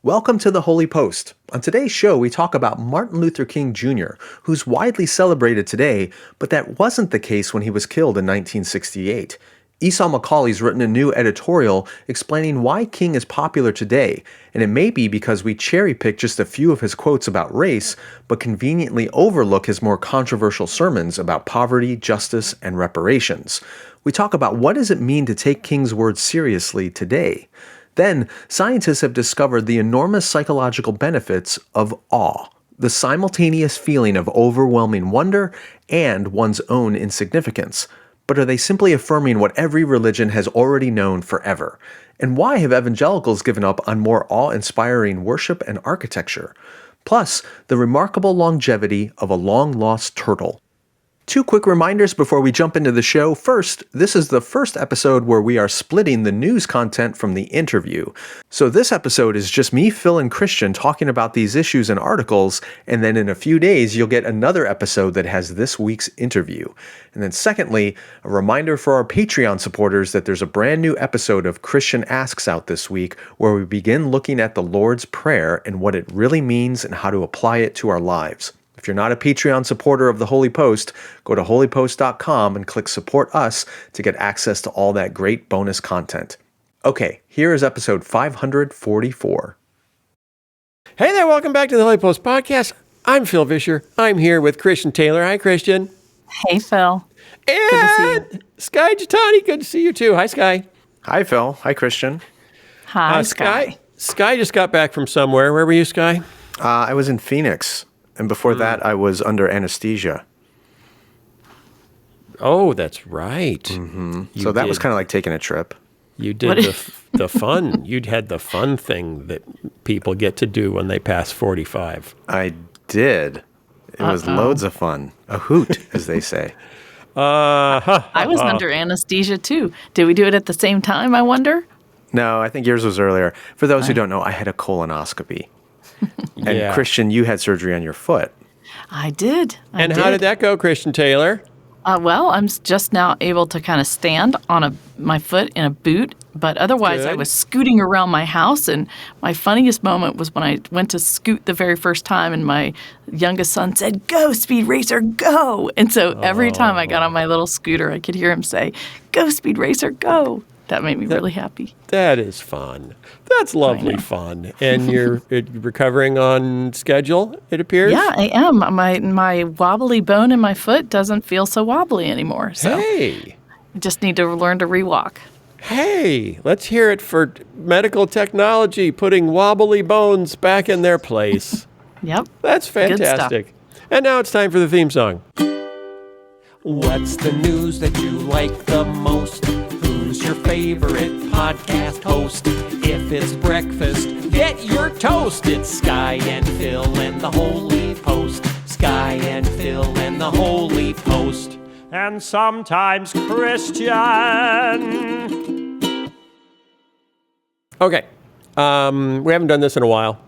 Welcome to the Holy Post. On today's show, we talk about Martin Luther King Jr., who's widely celebrated today, but that wasn't the case when he was killed in 1968. Esau McCaulley's written a new editorial explaining why King is popular today, and it may be because we cherry-pick just a few of his quotes about race, but conveniently overlook his more controversial sermons about poverty, justice, and reparations. We talk about what does it mean to take King's words seriously today. Then, scientists have discovered the enormous psychological benefits of awe, the simultaneous feeling of overwhelming wonder and one's own insignificance. But are they simply affirming what every religion has already known forever? And why have evangelicals given up on more awe-inspiring worship and architecture? Plus, the remarkable longevity of a long-lost turtle. Two quick reminders before we jump into the show. First, this is the first episode where we are splitting the news content from the interview. So this episode is just me, Phil, and Christian talking about these issues and articles, and then in a few days you'll get another episode that has this week's interview. And then secondly, a reminder for our Patreon supporters that there's a brand new episode of Christian Asks out this week where we begin looking at the Lord's Prayer and what it really means and how to apply it to our lives. If you're not a Patreon supporter of the Holy Post, go to holypost.com and click Support Us to get access to all that great bonus content. Okay, here is episode 544. Hey there, welcome back to the Holy Post podcast. I'm Phil Vischer. I'm here with Christian Taylor. Hi, Christian. Hey, Phil. And good to see you. Sky Jatani. Good to see you too. Hi, Sky. Hi, Phil. Hi, Christian. Hi, Sky. Sky just got back from somewhere. Where were you, Sky? I was in Phoenix. And before that, I was under anesthesia. Oh, that's right. Mm-hmm. So that was kind of like taking a trip. You did the fun. You'd had the fun thing that people get to do when they pass 45. I did. It was loads of fun. A hoot, as they say. I was under anesthesia, too. Did we do it at the same time, I wonder? No, I think yours was earlier. For those who don't know, I had a colonoscopy. And Yeah. Christian, you had surgery on your foot. I did. And how did that go, Christian Taylor? Well, I'm just now able to kind of stand on my foot in a boot, but otherwise I Good. was scooting around my house, and my funniest moment was when I went to scoot the very first time, and my youngest son said, "Go, Speed Racer, go!" And so every time I got on my little scooter, I could hear him say, "Go, Speed Racer, go!" That made me really happy. That is fun. That's lovely fun. And you're recovering on schedule, it appears? Yeah, I am. My wobbly bone in my foot doesn't feel so wobbly anymore. So Hey. I just need to learn to rewalk. Hey, let's hear it for medical technology putting wobbly bones back in their place. Yep. That's Good stuff. fantastic. And now it's time for the theme song. What's the news that you like the most? Who's your favorite podcast host? If it's breakfast, get your toast. It's Sky and Phil and the Holy Post. Sky and Phil and the Holy Post. And sometimes Christian. Okay. We haven't done this in a while.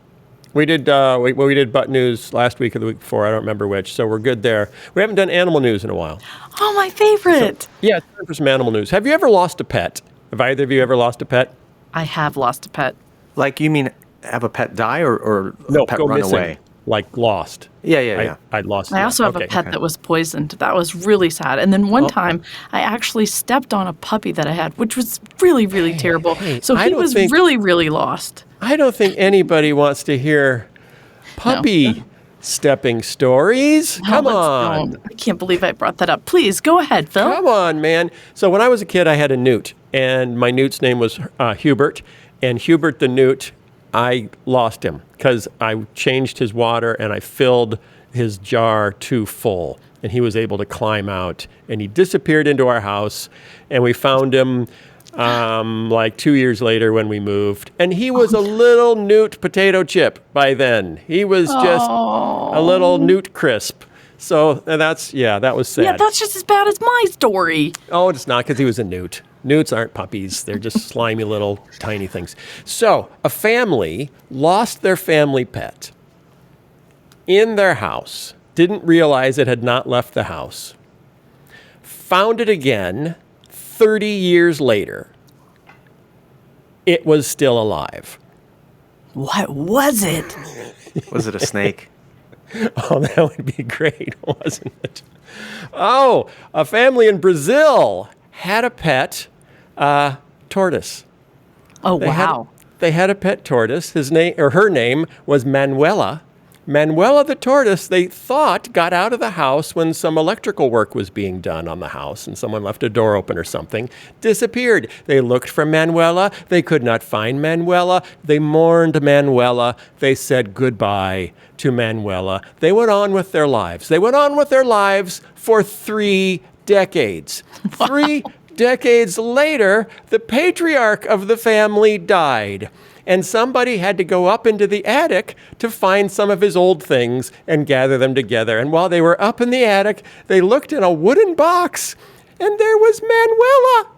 We did we did butt news last week or the week before. I don't remember which. So we're good there. We haven't done animal news in a while. Oh, my favorite. Yeah, it's time for some animal news. Have you ever lost a pet? Have either of you ever lost a pet? I have lost a pet. Like, you mean have a pet die or No, a pet go run missing. away? Like lost. Yeah. I lost. I also have a pet that was poisoned. That was really sad. And then one time, I actually stepped on a puppy that I had, which was really, really terrible. So I he was really, really lost. I don't think anybody wants to hear puppy stepping stories. Come on. Don't. I can't believe I brought that up. Please, go ahead, Phil. Come on, man. So when I was a kid, I had a newt, and my newt's name was Hubert. And Hubert the newt, I lost him because I changed his water and I filled his jar too full. And he was able to climb out, and he disappeared into our house, and we found him like 2 years later when we moved. And he was a little newt potato chip by then. He was just a little newt crisp. So that was sad. Yeah, that's just as bad as my story. Oh, it's not, because he was a newt. Newts aren't puppies. They're just slimy little tiny things. So a family lost their family pet in their house, didn't realize it had not left the house, found it again 30 years later. It was still alive. What was it? Was it a snake? Oh, that would be great, wasn't it? Oh, a family in Brazil had a pet tortoise. Oh, They wow. they had a pet tortoise. His name or her name was Manuela. Manuela the tortoise, they thought, got out of the house when some electrical work was being done on the house and someone left a door open or something, disappeared. They looked for Manuela. They could not find Manuela. They mourned Manuela. They said goodbye to Manuela. They went on with their lives. They went on with their lives for 3 decades. 3 decades later, the patriarch of the family died. And somebody had to go up into the attic to find some of his old things and gather them together. And while they were up in the attic, they looked in a wooden box, and there was Manuela.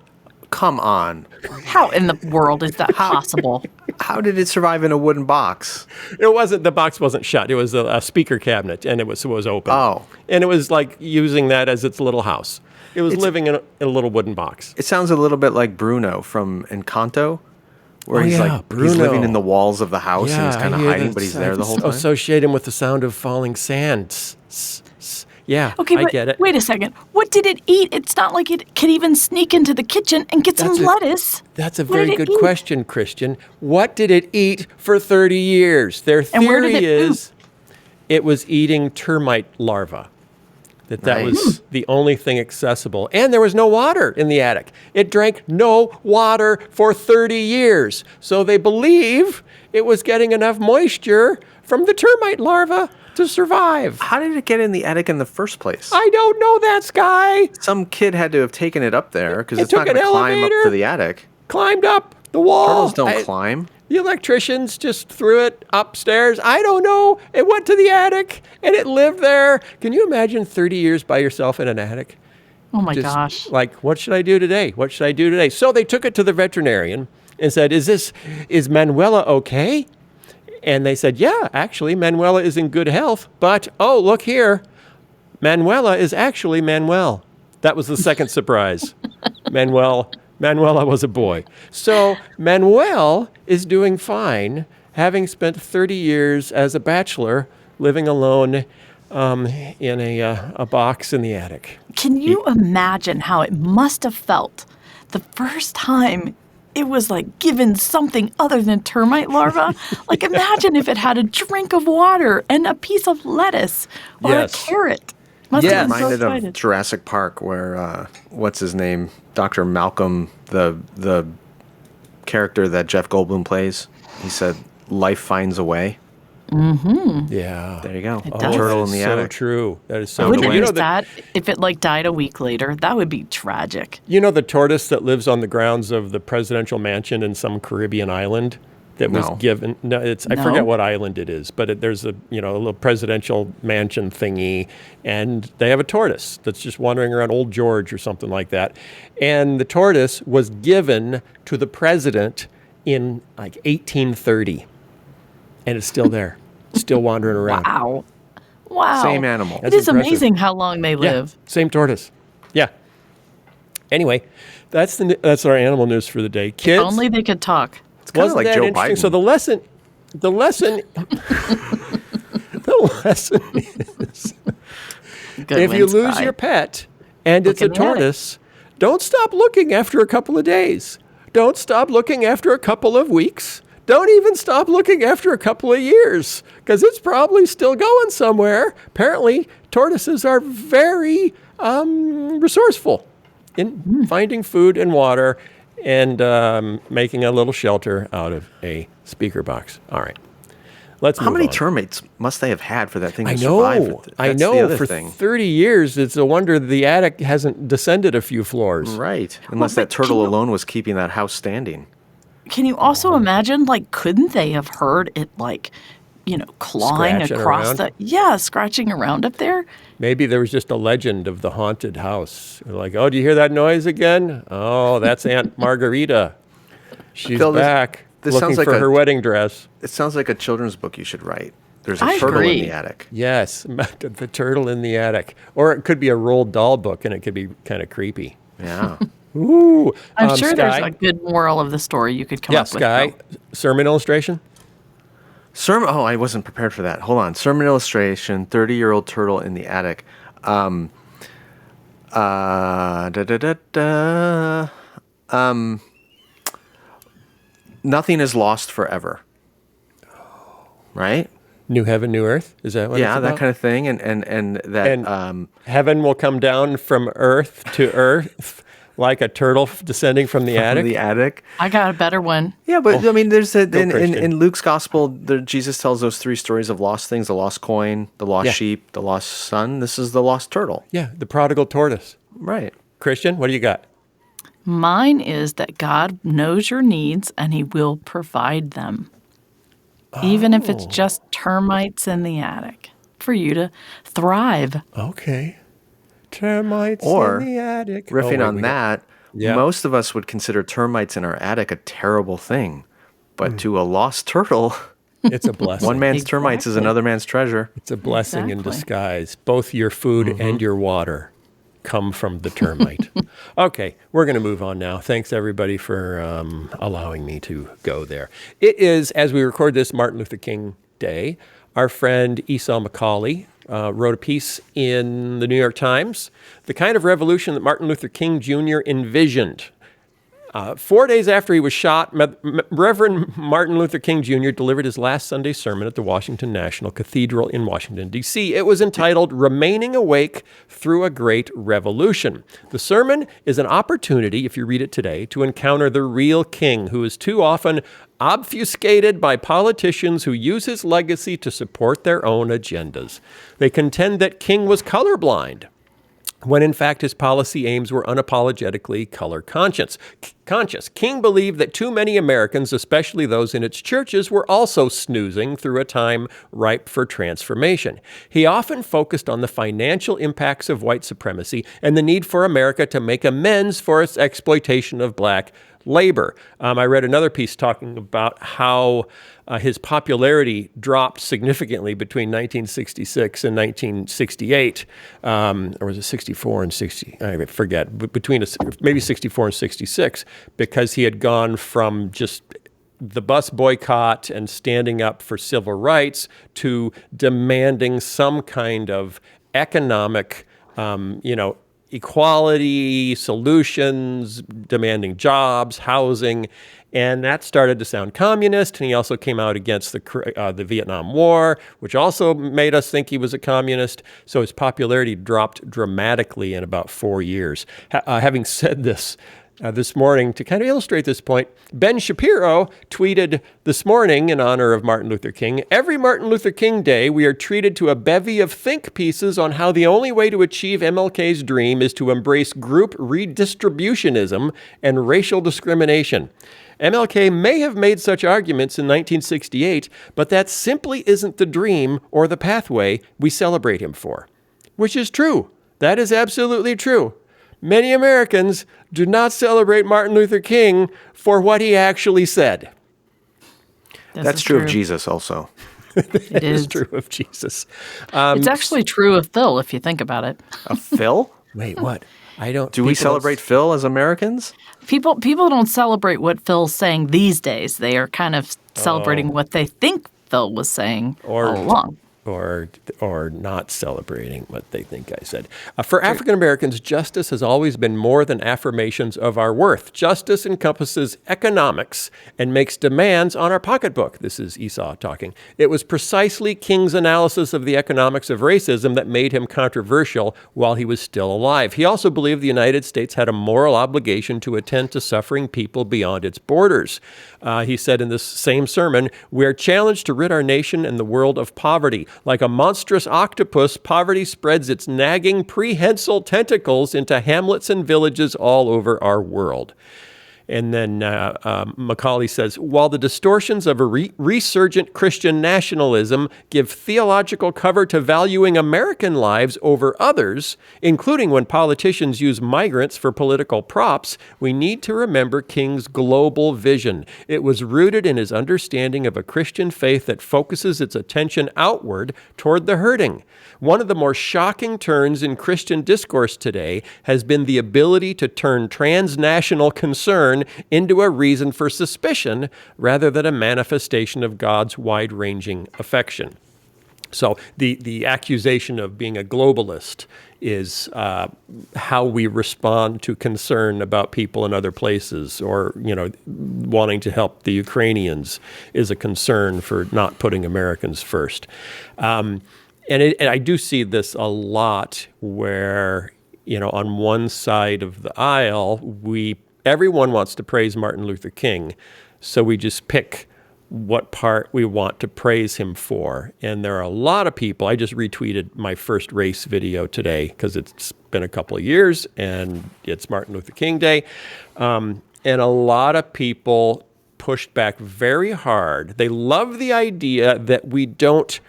Come on. How in the world is that possible? How did it survive in a wooden box? The box wasn't shut. It was a speaker cabinet, and it was open. Oh. And it was like using that as its little house. It was living in a little wooden box. It sounds a little bit like Bruno from Encanto, where Oh, he's yeah, like he's living Bruno. in the walls of the house and he's I kind of hear hiding, that but he's sound. there the whole time. Associate him with the sound of falling sand. Yeah, Okay, I but get it. wait a second. What did it eat? It's not like it could even sneak into the kitchen and get some lettuce. That's a What did very it good eat? question, Christian. What did it eat for 30 years? Their And where did theory it is it was eating termite larvae. That was Nice. the only thing accessible. And there was no water in the attic. It drank no water for 30 years. So they believe it was getting enough moisture from the termite larvae to survive. How did it get in the attic in the first place? I don't know that, Sky. Some kid had to have taken it up there because It it's not took going to an climb up elevator. to the attic. Climbed up the wall. Turtles don't climb. The electricians just threw it upstairs. I don't know. It went to the attic and it lived there. Can you imagine 30 years by yourself in an attic? Oh my Just gosh. like, what should I do today? What should I do today? So they took it to the veterinarian and said, is Manuela okay? And they said, yeah, actually, Manuela is in good health. But, oh, look here. Manuela is actually Manuel. That was the second surprise. Manuela was a boy. So Manuel is doing fine, having spent 30 years as a bachelor living alone in a box in the attic. Can you imagine how it must have felt the first time it was like given something other than termite larvae? Like imagine if it had a drink of water and a piece of lettuce or Yes. a carrot. Must Yes. have been so Reminded of excited. Jurassic Park, where what's his name, Dr. Malcolm, the character that Jeff Goldblum plays. He said, "Life finds a way." Yeah. There you go. It A does. turtle That in the is so attic. true. That is so Wouldn't true. it You be know, sad if it like died a week later? That would be tragic. you know the tortoise that lives on the grounds of the presidential mansion in some Caribbean island that was No. given? No, I No? forget what island it is, but there's a little presidential mansion thingy, and they have a tortoise that's just wandering around, Old George or something like that. And the tortoise was given to the president in like 1830, and it's still there, still wandering around. Wow. Wow. Same animal. It That's is impressive. amazing how long they Yeah, live. same tortoise. Yeah. Anyway, that's our animal news for the day. Kids, Only they could talk. It's kind of wasn't like that Joe interesting? Biden. So the lesson, the lesson is, Good if you wins, lose Sky. your pet and it's a in the attic. tortoise, don't stop looking after a couple of days. Don't stop looking after a couple of weeks. Don't even stop looking after a couple of years, because it's probably still going somewhere. Apparently, tortoises are very resourceful in finding food and water and making a little shelter out of a speaker box. All right. Let's How move many on. termites must they have had for that thing to I survive? know. That's I the know. other For thing. 30 years, it's a wonder the attic hasn't descended a few floors. Right. Unless but that turtle can you- alone was keeping that house standing. Can you also imagine, like, couldn't they have heard it, like, clawing Scratching across around? scratching around up there? Maybe there was just a legend of the haunted house. Like, oh, do you hear that noise again? Oh, that's Aunt Margarita. She's Phil, back this looking sounds like for a- her wedding dress. It sounds like a children's book you should write. There's a I turtle agree. in the attic. Yes, the turtle in the attic. Or it could be a Roald Dahl book, and it could be kind of creepy. Yeah. Ooh. I'm sure there's Sky? a good moral of the story you could come Yeah, up with. Sky, though. sermon illustration? Sermon. Oh, I wasn't prepared for that. Hold on. Sermon illustration: 30-year-old turtle in the attic. Da, da, da, da. Nothing is lost forever. Right? New heaven, new earth. Is that what it's Yeah, about? that kind of thing, and that. And heaven will come down from earth to earth like a turtle descending from the attic. The attic. I got a better one. Yeah, but I mean, there's in Christian. Luke's gospel, Jesus tells those three stories of lost things: the lost coin, the lost sheep, the lost son. This is the lost turtle. Yeah, the prodigal tortoise. Right. Christian, what do you got? Mine is that God knows your needs and he will provide them. Even if it's just termites in the attic for you to thrive. Okay. Termites Or, in the attic. Riffing on that, Yeah. most of us would consider termites in our attic a terrible thing, but to a lost turtle, It's a blessing. one man's termites is Exactly. another man's treasure. It's a blessing in Exactly. disguise. Both your food and your water come from the termite. Okay, we're going to move on now. Thanks, everybody, for allowing me to go there. It is, as we record this, Martin Luther King Day. Our friend Esau McCaulley wrote a piece in the New York Times, the kind of revolution that Martin Luther King Jr. envisioned. 4 days after he was shot, Reverend Martin Luther King Jr. delivered his last Sunday sermon at the Washington National Cathedral in Washington, D.C. It was entitled Remaining Awake Through a Great Revolution. The sermon is an opportunity, if you read it today, to encounter the real king, who is too often obfuscated by politicians who use his legacy to support their own agendas. They contend that King was colorblind, when in fact his policy aims were unapologetically color conscious. King believed that too many Americans, especially those in its churches, were also snoozing through a time ripe for transformation. He often focused on the financial impacts of white supremacy and the need for America to make amends for its exploitation of black labor. I read another piece talking about how his popularity dropped significantly between 1966 and 1968, or was it 64 and 60? I forget. Maybe 64 and 66, because he had gone from just the bus boycott and standing up for civil rights to demanding some kind of economic, equality solutions, demanding jobs, housing, and that started to sound communist. And he also came out against the Vietnam War, which also made us think he was a communist. So his popularity dropped dramatically in about 4 years. Having said this, this morning, to kind of illustrate this point, Ben Shapiro tweeted this morning in honor of Martin Luther King, "Every Martin Luther King Day, we are treated to a bevy of think pieces on how the only way to achieve MLK's dream is to embrace group redistributionism and racial discrimination. MLK may have made such arguments in 1968, but that simply isn't the dream or the pathway we celebrate him for." Which is true. That is absolutely true. Many Americans do not celebrate Martin Luther King for what he actually said. That's true of Jesus also. It is. True of Jesus. It's actually true of Phil, if you think about it. Phil? Wait, what? I don't. Do we people don't- celebrate Phil as Americans? People don't celebrate what Phil's saying these days. They are kind of celebrating what they think Phil was saying all along. Or not celebrating what they think I said. For African Americans, justice has always been more than affirmations of our worth. Justice encompasses economics and makes demands on our pocketbook. This is Esau talking. It was precisely King's analysis of the economics of racism that made him controversial while he was still alive. He also believed the United States had a moral obligation to attend to suffering people beyond its borders. He said in this same sermon, "We are challenged to rid our nation and the world of poverty. Like a monstrous octopus, poverty spreads its nagging, prehensile tentacles into hamlets and villages all over our world." And then McCaulley says, while the distortions of a resurgent Christian nationalism give theological cover to valuing American lives over others, including when politicians use migrants for political props, we need to remember King's global vision. It was rooted in his understanding of a Christian faith that focuses its attention outward toward the hurting. One of the more shocking turns in Christian discourse today has been the ability to turn transnational concern concern into a reason for suspicion rather than a manifestation of God's wide-ranging affection. So the accusation of being a globalist is how we respond to concern about people in other places, or wanting to help the Ukrainians is a concern for not putting Americans first. And I do see this a lot where on one side of the aisle everyone wants to praise Martin Luther King, so we just pick what part we want to praise him for. And there are a lot of people. I just retweeted my first race video today because it's been a couple of years and it's Martin Luther King Day. And a lot of people pushed back very hard. They love the idea that we don't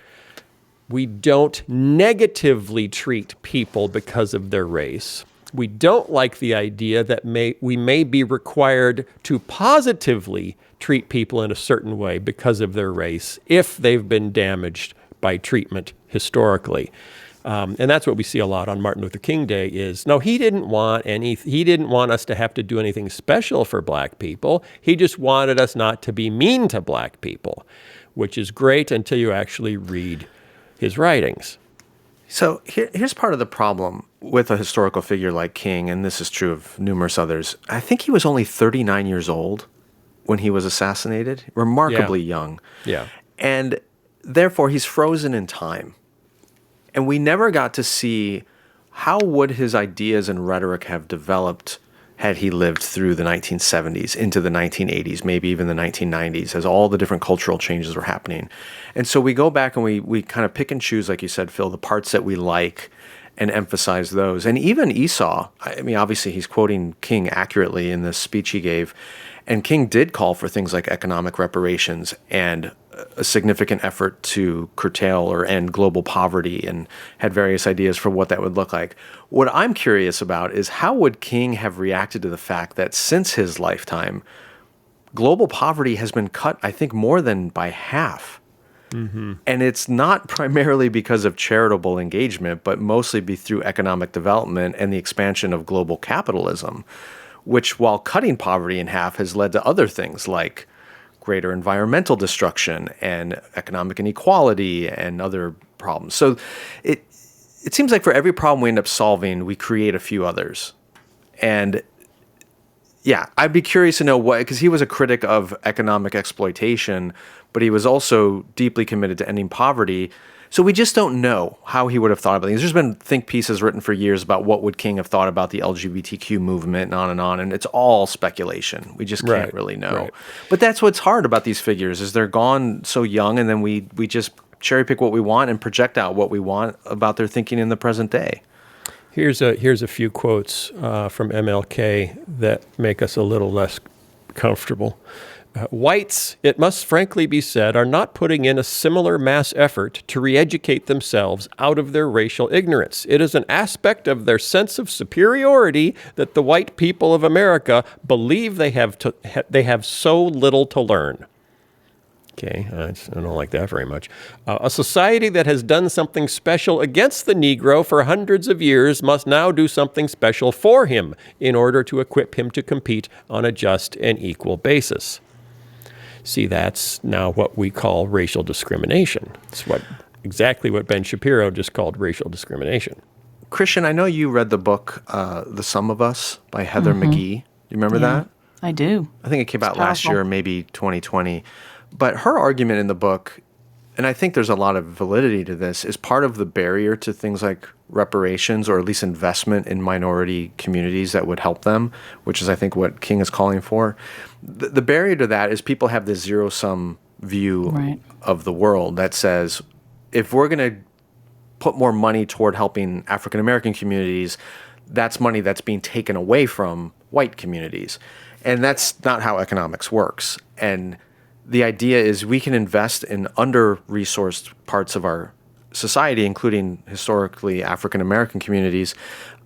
negatively treat people because of their race. We don't like the idea that we may be required to positively treat people in a certain way because of their race if they've been damaged by treatment historically. And that's what we see a lot on Martin Luther King Day is, no, he didn't want us to have to do anything special for black people. He just wanted us not to be mean to black people, which is great until you actually read his writings. So here's part of the problem with a historical figure like King, and this is true of numerous others. I think he was only 39 years old when he was assassinated, remarkably young. Yeah. And therefore, he's frozen in time. And we never got to see how would his ideas and rhetoric have developed had he lived through the 1970s into the 1980s, maybe even the 1990s, as all the different cultural changes were happening. And so we go back and we kind of pick and choose, like you said, Phil, the parts that we like and emphasize those. And even Esau, I mean, obviously he's quoting King accurately in this speech he gave. And King did call for things like economic reparations and a significant effort to curtail or end global poverty, and had various ideas for what that would look like. What I'm curious about is how would King have reacted to the fact that since his lifetime, global poverty has been cut, I think, more than by half. Mm-hmm. And it's not primarily because of charitable engagement, but mostly through economic development and the expansion of global capitalism, which, while cutting poverty in half, has led to other things like greater environmental destruction and economic inequality and other problems. So it seems like for every problem we end up solving, we create a few others. And yeah, I'd be curious to know what, because he was a critic of economic exploitation, but he was also deeply committed to ending poverty. So we just don't know how he would have thought about things. There's been think pieces written for years about what would King have thought about the LGBTQ movement and on, and it's all speculation. We just can't really know. Right. But that's what's hard about these figures, is they're gone so young, and then we just cherry pick what we want and project out what we want about their thinking in the present day. Here's a few quotes from MLK that make us a little less comfortable. Whites, it must frankly be said, are not putting in a similar mass effort to re-educate themselves out of their racial ignorance. It is an aspect of their sense of superiority that the white people of America believe they have so little to learn. Okay, I don't like that very much. A society that has done something special against the Negro for hundreds of years must now do something special for him in order to equip him to compete on a just and equal basis. See, that's now what we call racial discrimination. It's exactly what Ben Shapiro just called racial discrimination. Christian, I know you read the book The Sum of Us by Heather McGhee. You remember that? I do. I think it came out last year, maybe 2020. But her argument in the book, and I think there's a lot of validity to this, is part of the barrier to things like reparations, or at least investment in minority communities that would help them, which is, I think, what King is calling for. The barrier to that is people have this zero-sum view of the world that says, if we're going to put more money toward helping African-American communities, that's money that's being taken away from white communities. And that's not how economics works. And the idea is we can invest in under-resourced parts of our society, including historically African-American communities,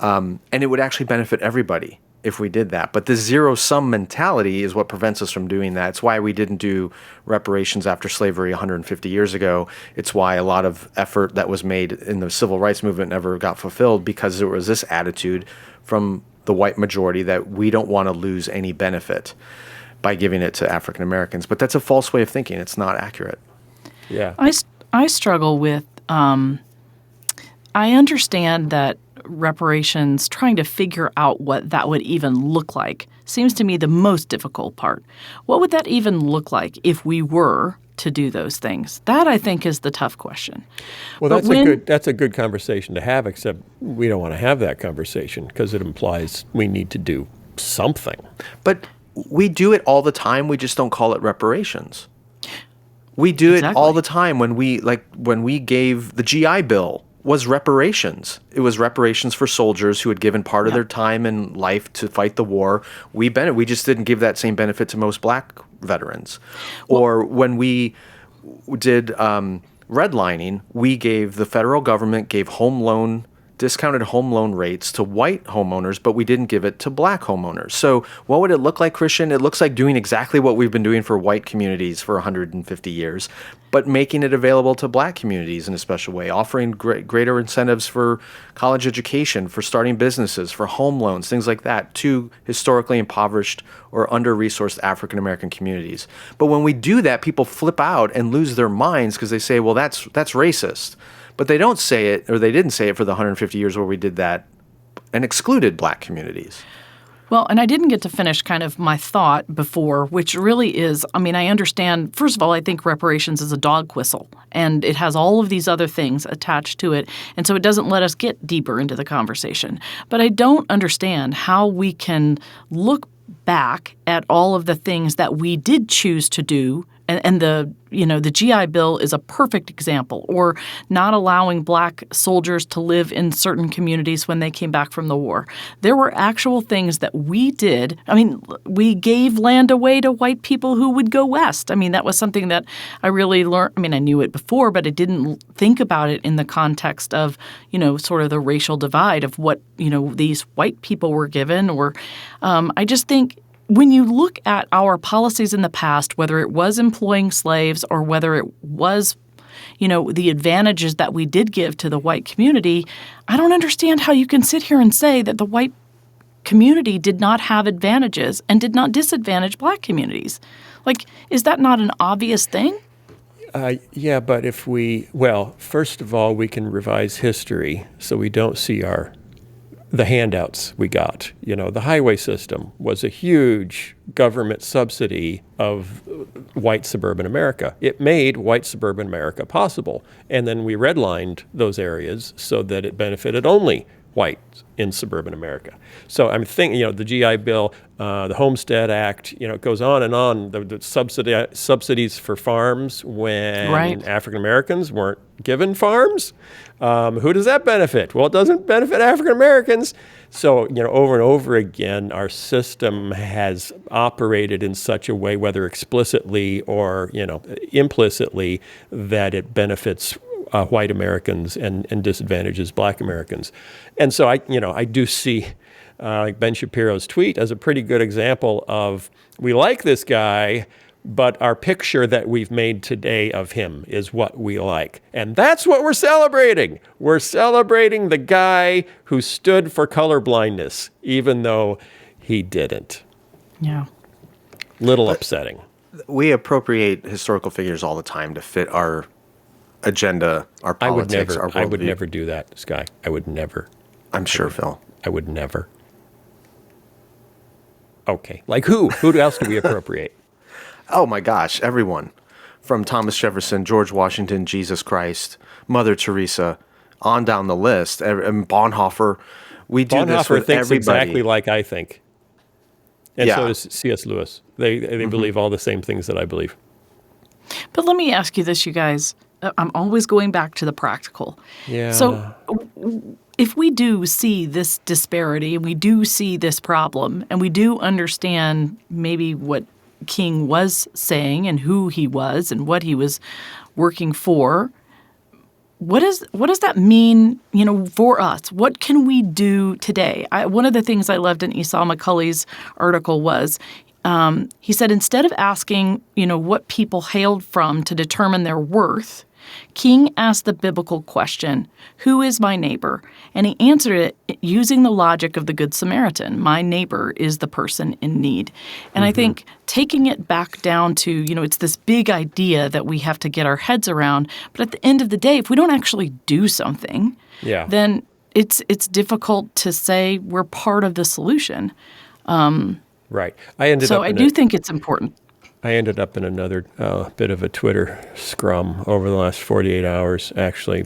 and it would actually benefit everybody if we did that. But the zero-sum mentality is what prevents us from doing that. It's why we didn't do reparations after slavery 150 years ago. It's why a lot of effort that was made in the civil rights movement never got fulfilled, because there was this attitude from the white majority, that we don't want to lose any benefit by giving it to African Americans. But that's a false way of thinking. It's not accurate. Yeah. I struggle with, I understand that reparations, trying to figure out what that would even look like, seems to me the most difficult part. What would that even look like if we were to do those things? That, I think, is the tough question. Well, that's a good conversation to have, except we don't want to have that conversation because it implies we need to do something. But we do it all the time. We just don't call it reparations. We do it all the time when we gave the GI Bill was reparations. It was reparations for soldiers who had given part of their time and life to fight the war. We just didn't give that same benefit to most black veterans. Or when we did redlining, the federal government gave discounted home loan rates to white homeowners, but we didn't give it to black homeowners. So what would it look like, Christian? It looks like doing exactly what we've been doing for white communities for 150 years, but making it available to black communities in a special way, offering greater incentives for college education, for starting businesses, for home loans, things like that, to historically impoverished or under-resourced African-American communities. But when we do that, people flip out and lose their minds because they say, well, that's racist. But they don't say it, or they didn't say it for the 150 years where we did that and excluded black communities. Well, and I didn't get to finish kind of my thought before, which really is, I mean, I understand, first of all, I think reparations is a dog whistle, and it has all of these other things attached to it, and so it doesn't let us get deeper into the conversation. But I don't understand how we can look back at all of the things that we did choose to do, and the GI Bill is a perfect example, or not allowing black soldiers to live in certain communities when they came back from the war. There were actual things that we did. I mean, we gave land away to white people who would go west. I mean, that was something that I really learned. I mean, I knew it before, but I didn't think about it in the context of, sort of the racial divide of what, these white people were given. Or I just think when you look at our policies in the past, whether it was employing slaves or whether it was, the advantages that we did give to the white community, I don't understand how you can sit here and say that the white community did not have advantages and did not disadvantage black communities. Like, is that not an obvious thing? Yeah, but first of all, we can revise history so we don't see the handouts we got. The highway system was a huge government subsidy of white suburban America. It made white suburban America possible. And then we redlined those areas so that it benefited only whites in suburban America. So I'm thinking, the GI Bill, the Homestead Act, it goes on and on. The subsidies for farms when African Americans weren't given farms. Who does that benefit? Well, it doesn't benefit African Americans. So, over and over again, our system has operated in such a way, whether explicitly or, implicitly, that it benefits white Americans and disadvantages black Americans. And so I do see Ben Shapiro's tweet as a pretty good example of, we like this guy, but our picture that we've made today of him is what we like. And that's what we're celebrating. We're celebrating the guy who stood for colorblindness, even though he didn't. Yeah. Little upsetting. We appropriate historical figures all the time to fit our agenda, our politics, our worldview. I would never do that, Sky. I would never. I'm sure, Phil. I would never. Okay. Like who? Who else do we appropriate? Oh my gosh, everyone. From Thomas Jefferson, George Washington, Jesus Christ, Mother Teresa, on down the list, and Bonhoeffer. We do this with thinks everybody. Exactly like I think. And so does C.S. Lewis. They believe all the same things that I believe. But let me ask you this, you guys. I'm always going back to the practical. Yeah. So if we do see this disparity, and we do see this problem, and we do understand maybe what King was saying and who he was and what he was working for, what does that mean, for us? What can we do today? One of the things I loved in Esau McCaulley's article was he said instead of asking, what people hailed from to determine their worth, King asked the biblical question, who is my neighbor? And he answered it using the logic of the Good Samaritan. My neighbor is the person in need. And I think taking it back down to, it's this big idea that we have to get our heads around. But at the end of the day, if we don't actually do something, then it's difficult to say we're part of the solution. Right. I do think it's important. I ended up in another bit of a Twitter scrum over the last 48 hours, actually.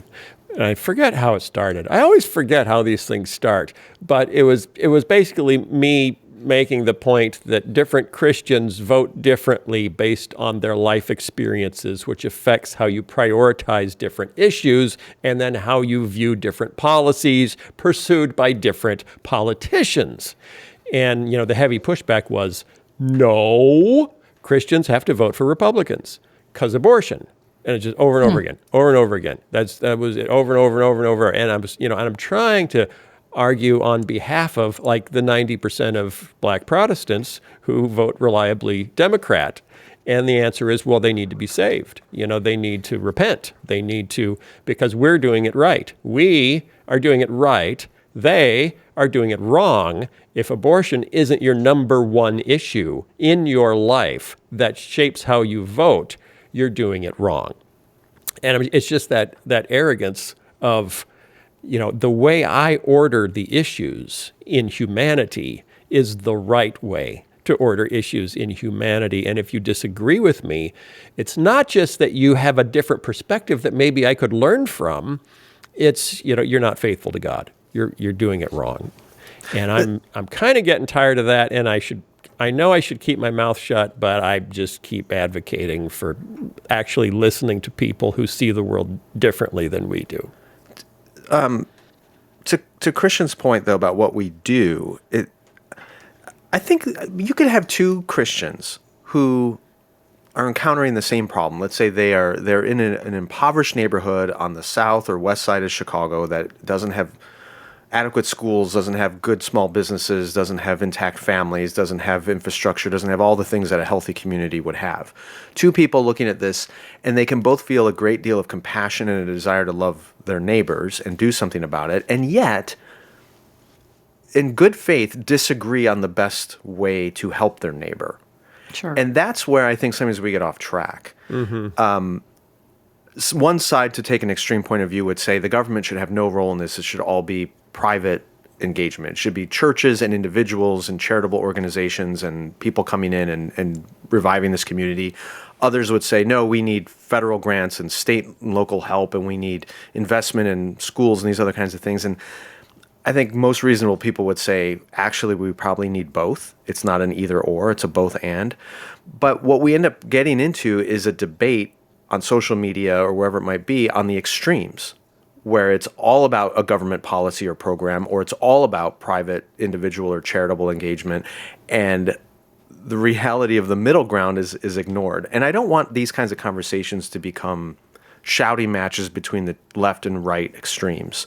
And I forget how it started. I always forget how these things start. But it was basically me making the point that different Christians vote differently based on their life experiences, which affects how you prioritize different issues and then how you view different policies pursued by different politicians. And, the heavy pushback was, no, Christians have to vote for Republicans because abortion. And it's just over and over again, over and over again. That was it, over and over and over and over. And I'm trying to argue on behalf of like the 90% of black Protestants who vote reliably Democrat. And the answer is, well, they need to be saved. They need to repent. They need to, because we're doing it right. We are doing it right. They are doing it wrong. If abortion isn't your number one issue in your life that shapes how you vote, you're doing it wrong. And it's just that arrogance of, the way I order the issues in humanity is the right way to order issues in humanity. And if you disagree with me, it's not just that you have a different perspective that maybe I could learn from. It's, you're not faithful to God. You're doing it wrong. And I'm kind of getting tired of that, and I know I should keep my mouth shut, but I just keep advocating for actually listening to people who see the world differently than we do. To Christian's point, though, about what we do, I think you could have two Christians who are encountering the same problem. Let's say they're in an impoverished neighborhood on the south or west side of Chicago that doesn't have adequate schools, doesn't have good small businesses, doesn't have intact families, doesn't have infrastructure, doesn't have all the things that a healthy community would have. Two people looking at this, and they can both feel a great deal of compassion and a desire to love their neighbors and do something about it, and yet, in good faith, disagree on the best way to help their neighbor. Sure. And that's where I think sometimes we get off track. One side, to take an extreme point of view, would say the government should have no role in this. It should all be private engagement. It should be churches and individuals and charitable organizations and people coming in and reviving this community. Others would say, no, we need federal grants and state and local help, and we need investment in schools and these other kinds of things. And I think most reasonable people would say, actually, we probably need both. It's not an either or, it's a both and. But what we end up getting into is a debate on social media or wherever it might be on the extremes, where it's all about a government policy or program, or it's all about private, individual, or charitable engagement, and the reality of the middle ground is ignored. And I don't want these kinds of conversations to become shouting matches between the left and right extremes,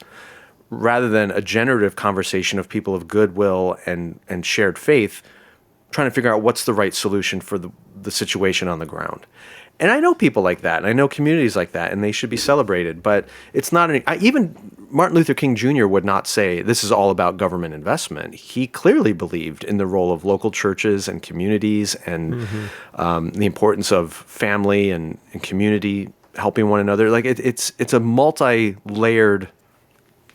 rather than a generative conversation of people of goodwill and shared faith trying to figure out what's the right solution for the situation on the ground. And I know people like that, and I know communities like that, and they should be celebrated. But it's not even Martin Luther King Jr. would not say this is all about government investment. He clearly believed in the role of local churches and communities and the importance of family and community helping one another. Like it's a multi-layered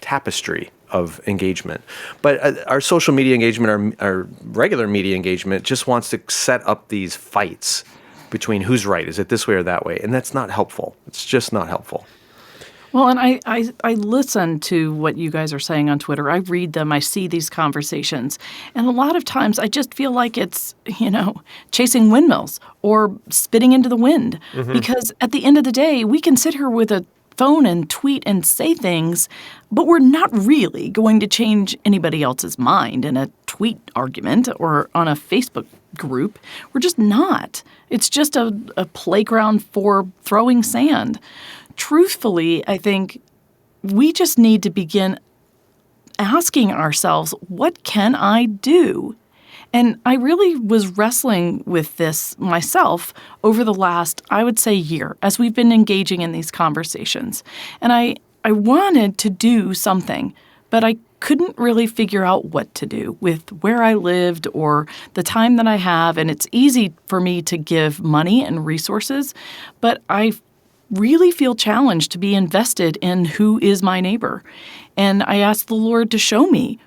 tapestry of engagement. But our social media engagement, our regular media engagement, just wants to set up these fights between who's right. Is it this way or that way? And that's not helpful. It's just not helpful. Well, and I listen to what you guys are saying on Twitter. I read them. I see these conversations. And a lot of times I just feel like it's, chasing windmills or spitting into the wind. Because at the end of the day, we can sit here with a phone and tweet and say things, but we're not really going to change anybody else's mind in a tweet argument or on a Facebook group. We're just not. It's just a playground for throwing sand. Truthfully, I think we just need to begin asking ourselves, what can I do? And I really was wrestling with this myself over the last, I would say, year as we've been engaging in these conversations. And I wanted to do something, but I couldn't really figure out what to do with where I lived or the time that I have. And it's easy for me to give money and resources, but I really feel challenged to be invested in who is my neighbor. And I asked the Lord to show me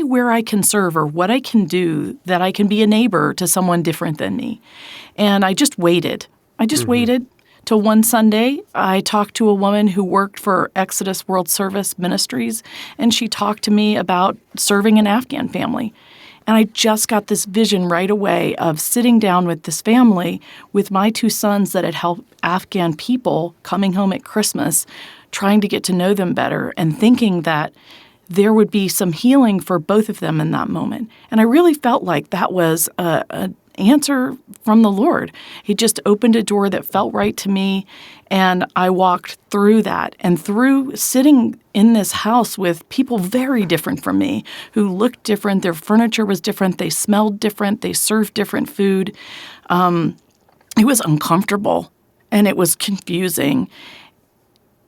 where I can serve or what I can do that I can be a neighbor to someone different than me. And I just waited. Waited till one Sunday. I talked to a woman who worked for Exodus World Service Ministries, and she talked to me about serving an Afghan family. And I just got this vision right away of sitting down with this family with my two sons that had helped Afghan people coming home at Christmas, trying to get to know them better and thinking that there would be some healing for both of them in that moment. And I really felt like that was an answer from the Lord. He just opened a door that felt right to me, and I walked through that. And through sitting in this house with people very different from me, who looked different, their furniture was different, they smelled different, they served different food, it was uncomfortable and it was confusing,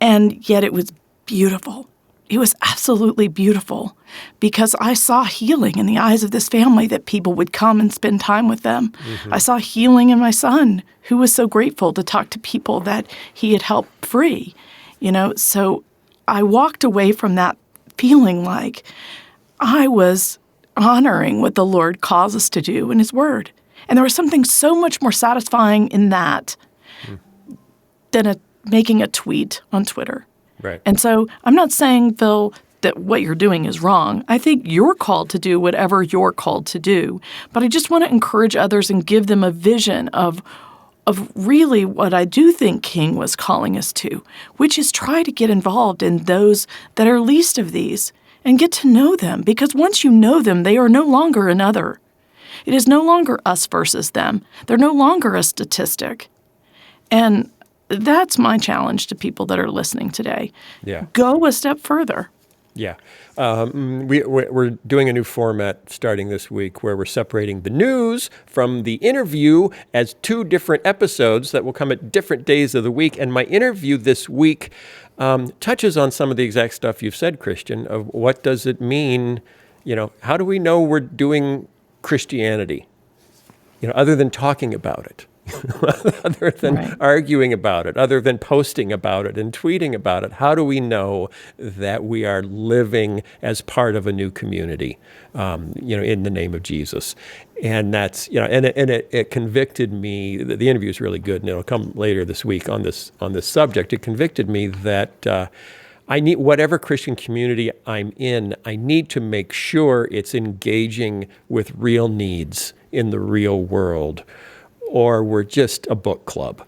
and yet it was beautiful. It was absolutely beautiful because I saw healing in the eyes of this family that people would come and spend time with them. I saw healing in my son, who was so grateful to talk to people that he had helped free. So I walked away from that feeling like I was honoring what the Lord calls us to do in His Word. And there was something so much more satisfying in that than making a tweet on Twitter. Right. And so I'm not saying, Phil, that what you're doing is wrong. I think you're called to do whatever you're called to do. But I just want to encourage others and give them a vision of really what I do think King was calling us to, which is try to get involved in those that are least of these and get to know them. Because once you know them, they are no longer another. It is no longer us versus them. They're no longer a statistic. And that's my challenge to people that are listening today. Yeah. Go a step further. Yeah. We're doing a new format starting this week where we're separating the news from the interview as two different episodes that will come at different days of the week. And my interview this week touches on some of the exact stuff you've said, Christian, of what does it mean, how do we know we're doing Christianity, other than talking about it? Other than arguing about it, other than posting about it and tweeting about it, how do we know that we are living as part of a new community, in the name of Jesus? And that's, and it convicted me. The interview is really good, and it'll come later this week on this subject. It convicted me that I need, whatever Christian community I'm in, I need to make sure it's engaging with real needs in the real world. Or we're just a book club,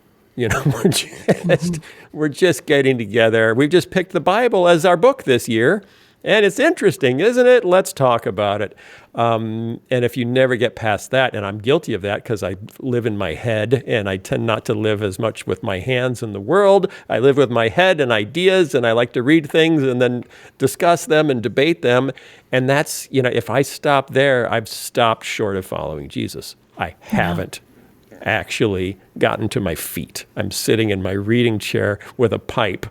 we're just getting together. We've just picked the Bible as our book this year, and it's interesting, isn't it? Let's talk about it. And if you never get past that, and I'm guilty of that because I live in my head, and I tend not to live as much with my hands in the world. I live with my head and ideas, and I like to read things and then discuss them and debate them. And that's, if I stop there, I've stopped short of following Jesus. I haven't actually gotten to my feet. I'm sitting in my reading chair with a pipe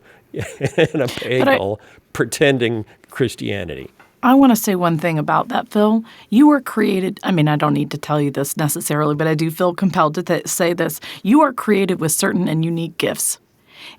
and a bagel pretending Christianity. I want to say one thing about that, Phil. You were created, I don't need to tell you this necessarily, but I do feel compelled to say this. You are created with certain and unique gifts,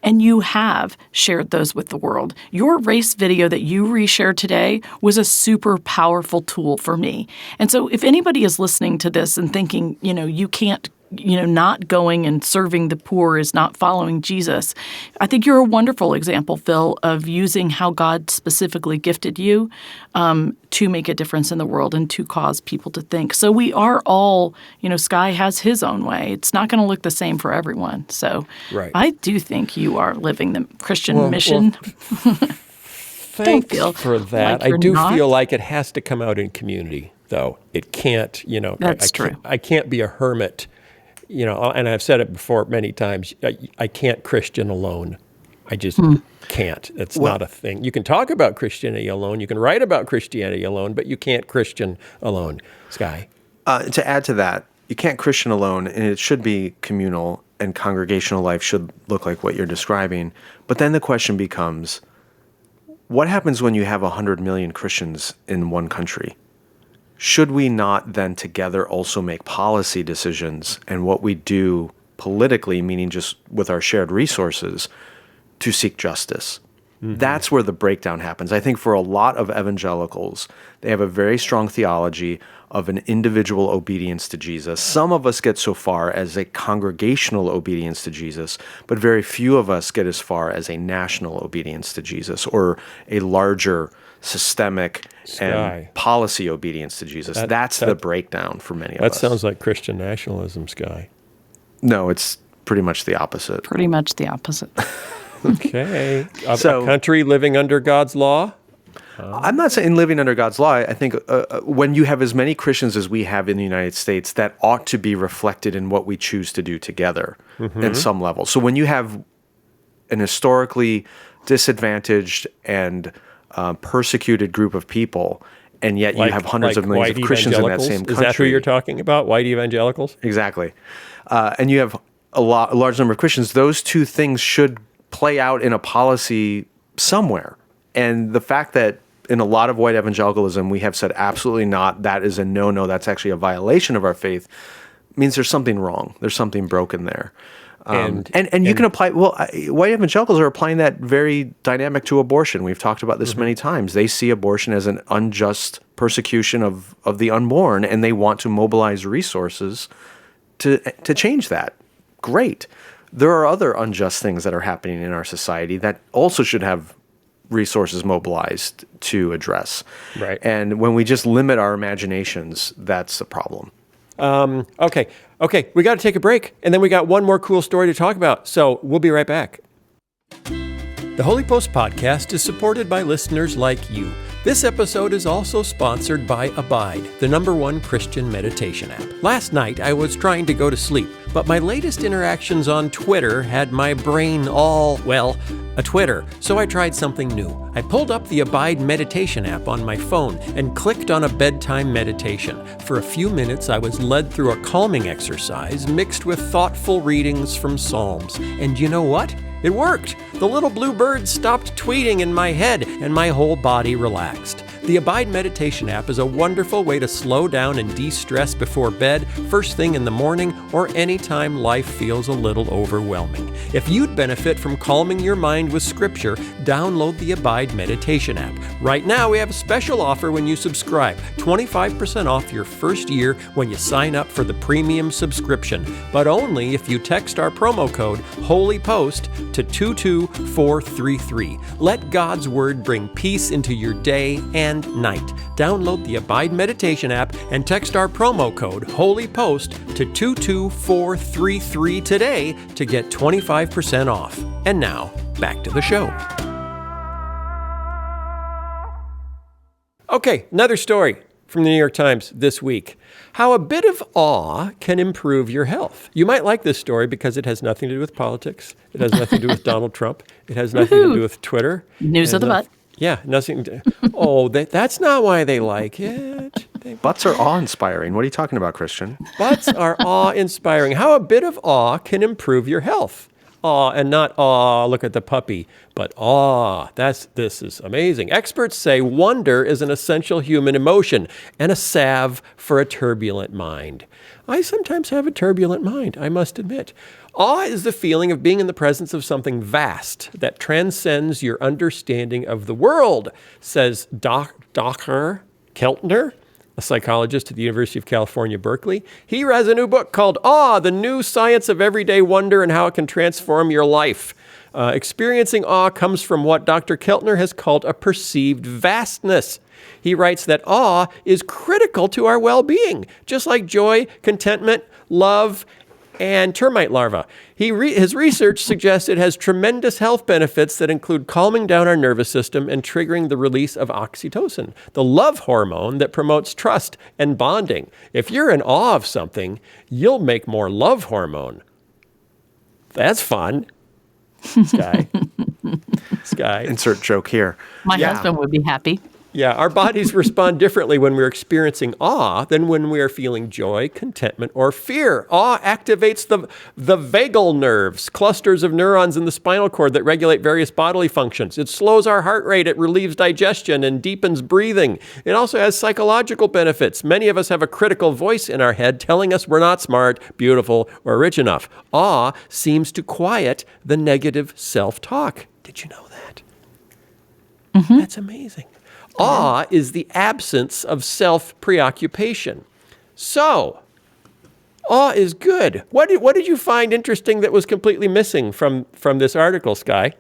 and you have shared those with the world. Your race video that you reshared today was a super powerful tool for me. And so if anybody is listening to this and thinking, you can't, not going and serving the poor is not following Jesus, I think you're a wonderful example, Phil, of using how God specifically gifted you to make a difference in the world and to cause people to think. So we are all, Sky has his own way. It's not going to look the same for everyone. So I do think you are living the Christian mission. Thanks for that. I do feel like it has to come out in community, though. It can't, That's true. I can't be a hermit. And I've said it before many times, I can't Christian alone. I just can't. It's not a thing. You can talk about Christianity alone. You can write about Christianity alone, but you can't Christian alone. Sky? To add to that, you can't Christian alone, and it should be communal, and congregational life should look like what you're describing. But then the question becomes, what happens when you have 100 million Christians in one country? Should we not then together also make policy decisions and what we do politically, meaning just with our shared resources, to seek justice? That's where the breakdown happens. I think for a lot of evangelicals, they have a very strong theology of an individual obedience to Jesus. Some of us get so far as a congregational obedience to Jesus, but very few of us get as far as a national obedience to Jesus or a larger systemic and policy obedience to Jesus. That's the breakdown for many of us. That sounds like Christian nationalism, Sky. No, it's pretty much the opposite. Pretty much the opposite. Okay. A country living under God's law? I'm not saying living under God's law. I think when you have as many Christians as we have in the United States, that ought to be reflected in what we choose to do together at some level. So when you have an historically disadvantaged and persecuted group of people, and yet you have hundreds of millions of Christians in that same country. Is that who you're talking about, white evangelicals? Exactly. And you have a large number of Christians. Those two things should play out in a policy somewhere. And the fact that in a lot of white evangelicalism, we have said absolutely not, that is a no-no, that's actually a violation of our faith, means there's something wrong. There's something broken there. And you can apply, white evangelicals are applying that very dynamic to abortion. We've talked about this many times. They see abortion as an unjust persecution of the unborn, and they want to mobilize resources to change that. Great. There are other unjust things that are happening in our society that also should have resources mobilized to address. Right. And when we just limit our imaginations, that's the problem. Okay, we got to take a break, and then we got one more cool story to talk about, so we'll be right back. The Holy Post podcast is supported by listeners like you. This episode is also sponsored by Abide, the #1 Christian meditation app. Last night, I was trying to go to sleep, but my latest interactions on Twitter had my brain all, a Twitter, so I tried something new. I pulled up the Abide meditation app on my phone and clicked on a bedtime meditation. For a few minutes, I was led through a calming exercise mixed with thoughtful readings from Psalms. And you know what? It worked. The little blue bird stopped tweeting in my head and my whole body relaxed. The Abide meditation app is a wonderful way to slow down and de-stress before bed, first thing in the morning, or anytime life feels a little overwhelming. If you'd benefit from calming your mind with scripture, download the Abide meditation app. Right now, we have a special offer when you subscribe. 25% off your first year when you sign up for the premium subscription, but only if you text our promo code HOLYPOST to 22433. Let God's Word bring peace into your day and night. Download the Abide Meditation app and text our promo code HOLYPOST to 22433 today to get 25% off. And now, back to the show. Okay, another story from the New York Times this week. How a bit of awe can improve your health. You might like this story because it has nothing to do with politics. It has nothing to do with Donald Trump. It has nothing to do with Twitter. News of the butt. Yeah, nothing. That's not why they like it. Butts are awe-inspiring. What are you talking about, Christian? Butts are awe-inspiring. How a bit of awe can improve your health. Awe, and not awe, look at the puppy, but awe. This is amazing. Experts say wonder is an essential human emotion and a salve for a turbulent mind. I sometimes have a turbulent mind, I must admit. Awe is the feeling of being in the presence of something vast that transcends your understanding of the world, says Dr. Keltner, a psychologist at the University of California, Berkeley. He has a new book called Awe, the New Science of Everyday Wonder and How It Can Transform Your Life. Experiencing awe comes from what Dr. Keltner has called a perceived vastness. He writes that awe is critical to our well-being, just like joy, contentment, love, and termite larvae. His research suggests it has tremendous health benefits that include calming down our nervous system and triggering the release of oxytocin, the love hormone that promotes trust and bonding. If you're in awe of something, you'll make more love hormone. That's fun. Sky. Insert joke here. My husband would be happy. Yeah, our bodies respond differently when we're experiencing awe than when we are feeling joy, contentment, or fear. Awe activates the vagal nerves, clusters of neurons in the spinal cord that regulate various bodily functions. It slows our heart rate, it relieves digestion, and deepens breathing. It also has psychological benefits. Many of us have a critical voice in our head telling us we're not smart, beautiful, or rich enough. Awe seems to quiet the negative self-talk. Did you know that? Mm-hmm. That's amazing. Awe is the absence of self-preoccupation. So, awe is good. What did you find interesting that was completely missing from this article, Sky?